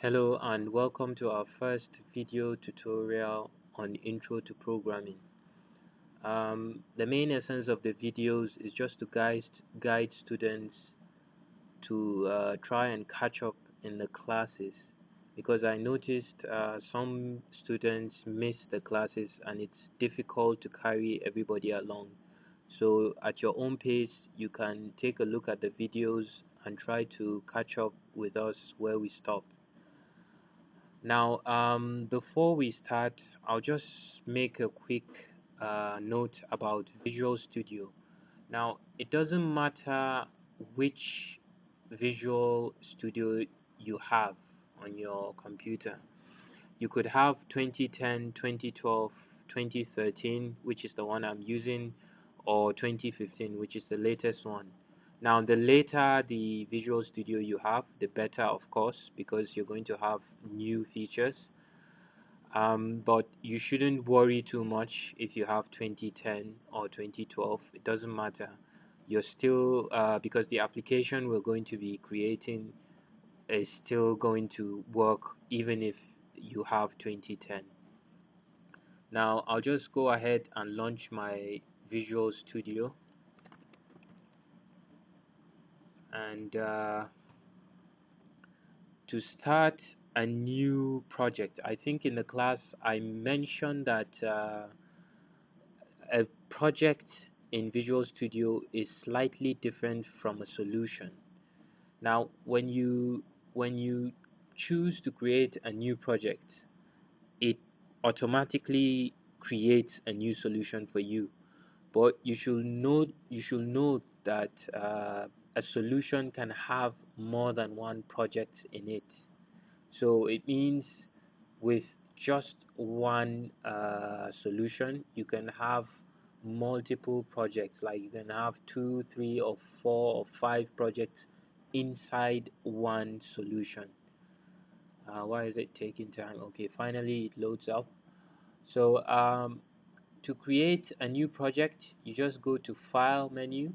Hello and welcome to our first video tutorial on Intro to Programming. The main essence of the videos is just to guide students to try and catch up in the classes, because I noticed some students miss the classes and it's difficult to carry everybody along. So at your own pace, you can take a look at the videos and try to catch up with us where we stop. Now, before we start, I'll just make a quick note about Visual Studio. Now, it doesn't matter which Visual Studio you have on your computer. You could have 2010, 2012, 2013, which is the one I'm using, or 2015, which is the latest one. Now, the later the Visual Studio you have, the better, of course, because you're going to have new features. But you shouldn't worry too much if you have 2010 or 2012. It doesn't matter. You're still, because the application we're going to be creating is still going to work even if you have 2010. Now, I'll just go ahead and launch my Visual Studio. And to start a new project, I think in the class I mentioned that a project in Visual Studio is slightly different from a solution. Now, when you choose to create a new project, it automatically creates a new solution for you. But you should know that a solution can have more than one project in it. So it means with just one solution, you can have multiple projects. Like you can have 2, 3, or 4 or 5 projects inside one solution. Why is it taking time? Okay, finally it loads up. So to create a new project, you just go to File menu,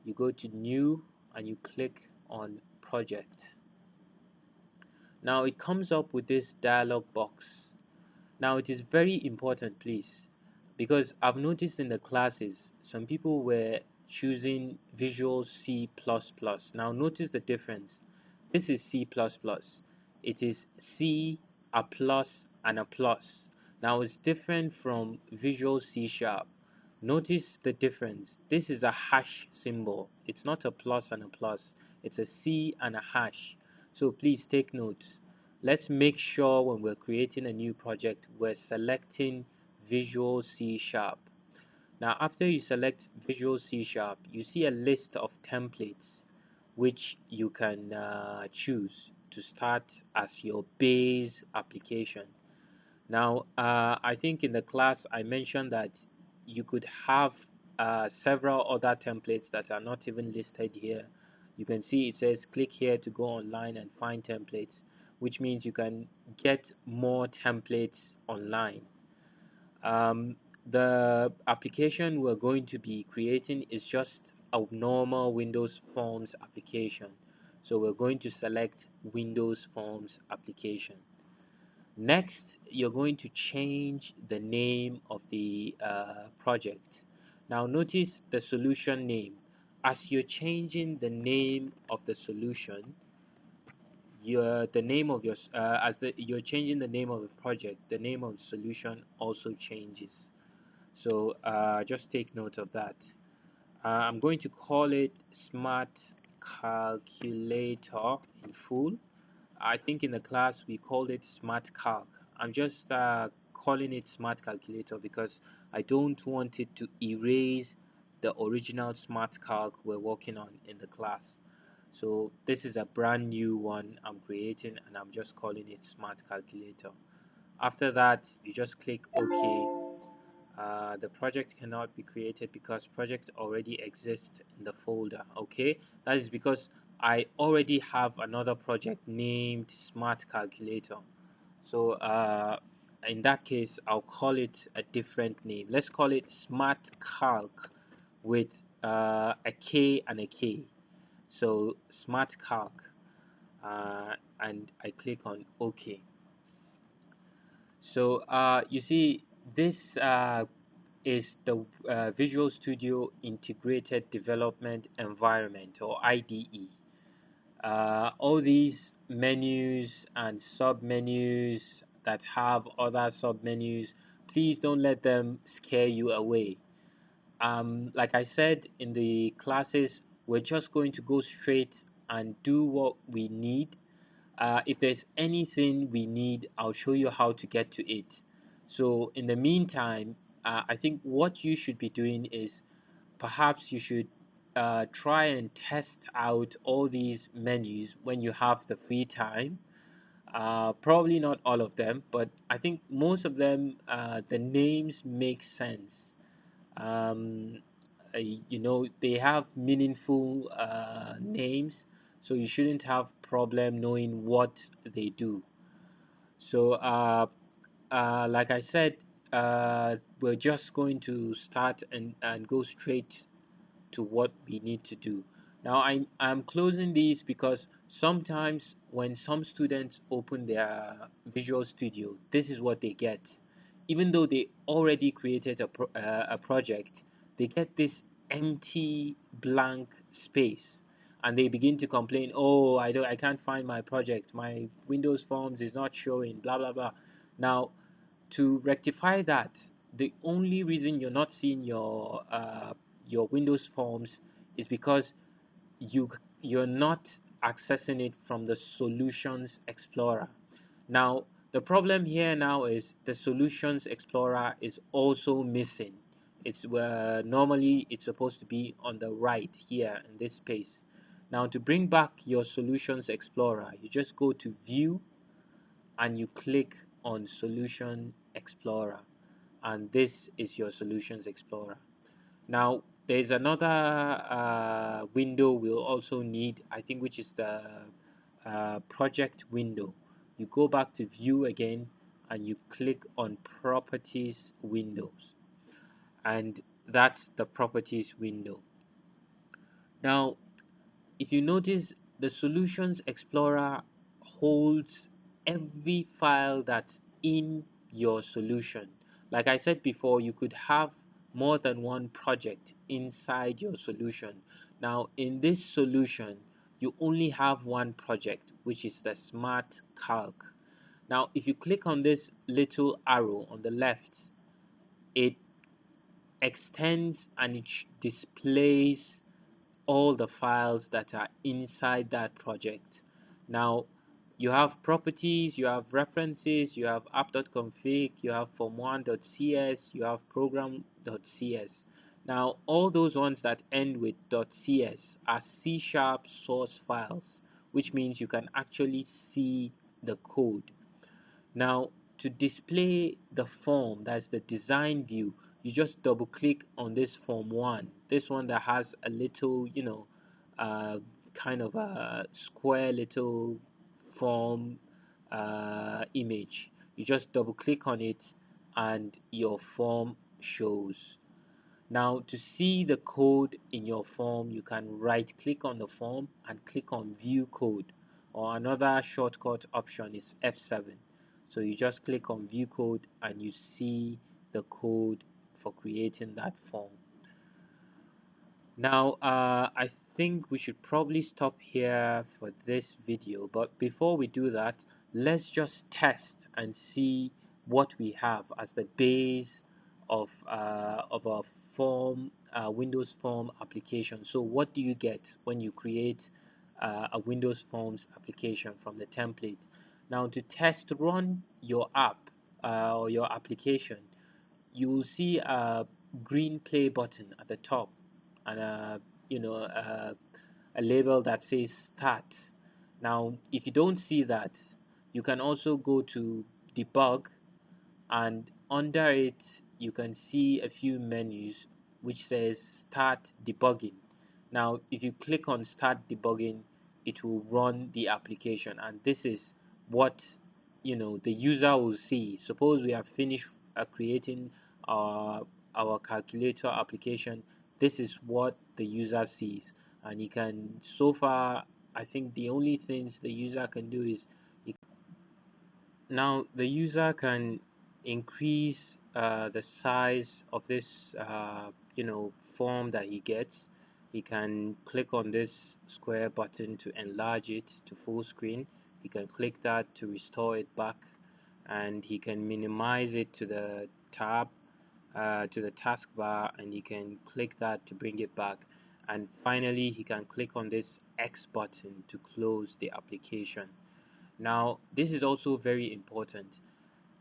you go to New, and you click on Project. Now it comes up with this dialog box. Now it is very important, please, because I've noticed in the classes some people were choosing Visual C++. Now notice the difference. This is C++. It is C, a plus, and a plus. Now it's different from Visual C#. Notice the difference. This is a hash symbol. It's not a plus and a plus. It's a C and a hash. So please take note. Let's make sure when we're creating a new project, we're selecting Visual C#. Now, after you select Visual C#, you see a list of templates which you can choose to start as your base application. Now, I think in the class I mentioned that you could have several other templates that are not even listed here. You can see it says click here to go online and find templates, which means you can get more templates online. The application we're going to be creating is just a normal Windows Forms application. So we're going to select Windows Forms application. Next, you're going to change the name of the project. Now notice the solution name. As you're changing the name of the solution, you're changing the name of the project, the name of the solution also changes. So just take note of that. I'm going to call it Smart Calculator in full. I think in the class we called it Smart Calc. I'm just calling it Smart Calculator because I don't want it to erase the original Smart Calc we're working on in the class. So this is a brand new one I'm creating and I'm just calling it Smart Calculator. After that, you just click OK. The project cannot be created because project already exists in the folder. Okay, that is because I already have another project named Smart Calculator. So in that case, I'll call it a different name. Let's call it Smart Calc with a K and a K. So Smart Calc. and I click on OK. So you see, this is the Visual Studio Integrated Development Environment, or IDE. All these menus and sub-menus that have other sub-menus, please don't let them scare you away. Like I said in the classes, we're just going to go straight and do what we need. If there's anything we need, I'll show you how to get to it. So in the meantime, I think what you should be doing is perhaps you should try and test out all these menus when you have the free time. Probably not all of them, but I think most of them, the names make sense. Um, you know, they have meaningful names, so you shouldn't have problem knowing what they do. So like I said, we're just going to start and go straight to what we need to do. Now I'm closing these because sometimes when some students open their Visual Studio, this is what they get. Even though they already created a project, they get this empty blank space, and they begin to complain, oh, I can't find my project, my Windows Forms is not showing, blah blah blah. Now, to rectify that, the only reason you're not seeing your Windows Forms is because you're not accessing it from the Solutions Explorer. Now, the problem here now is the Solutions Explorer is also missing. It's where normally it's supposed to be on the right here in this space. Now, to bring back your Solutions Explorer, you just go to View and you click on Solution Explorer, and this is your Solutions Explorer. Now, there's another window we'll also need, I think, which is the project window. You go back to View again and you click on Properties Windows, and that's the Properties window. Now, if you notice, the Solutions Explorer holds every file that's in your solution. Like I said before, you could have more than one project inside your solution. Now, in this solution, you only have one project, which is the Smart Calc. Now, if you click on this little arrow on the left, it extends and it displays all the files that are inside that project. Now, you have properties, you have references, you have app.config, you have form1.cs, you have program.cs. Now, all those ones that end with .cs are C# source files, which means you can actually see the code. Now, to display the form, that's the design view, you just double click on this form 1, this one that has a little, you know, kind of a square little form image. You just double click on it and your form shows. Now, to see the code in your form, you can right click on the form and click on View Code, or another shortcut option is F7. So you just click on View Code and you see the code for creating that form. Now, I think we should probably stop here for this video, but before we do that, let's just test and see what we have as the base of a form, Windows Form application. So what do you get when you create a Windows Forms application from the template? Now, to test run your app or your application, you will see a green play button at the top, and a label that says start. Now, if you don't see that, you can also go to debug, and under it you can see a few menus which says start debugging. Now, if you click on start debugging, it will run the application, and this is what the user will see. Suppose we have finished creating our calculator application. This is what the user sees, and he can so far I think the only things the user can do is now the user can increase the size of this form that he gets. He can click on this square button to enlarge it to full screen. He can click that to restore it back, and he can minimize it to the tab to the taskbar, and he can click that to bring it back. And finally, he can click on this X button to close the application. Now, this is also very important.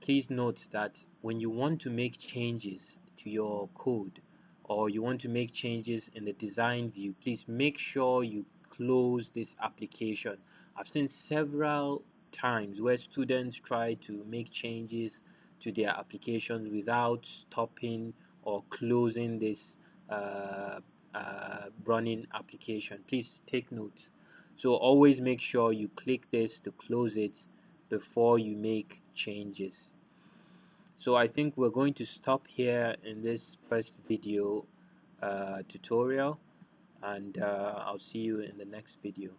Please note that when you want to make changes to your code, or you want to make changes in the design view, please make sure you close this application. I've seen several times where students try to make changes to their applications without stopping or closing this running application. Please take note. So always make sure you click this to close it before you make changes. So I think we're going to stop here in this first video tutorial, and I'll see you in the next video.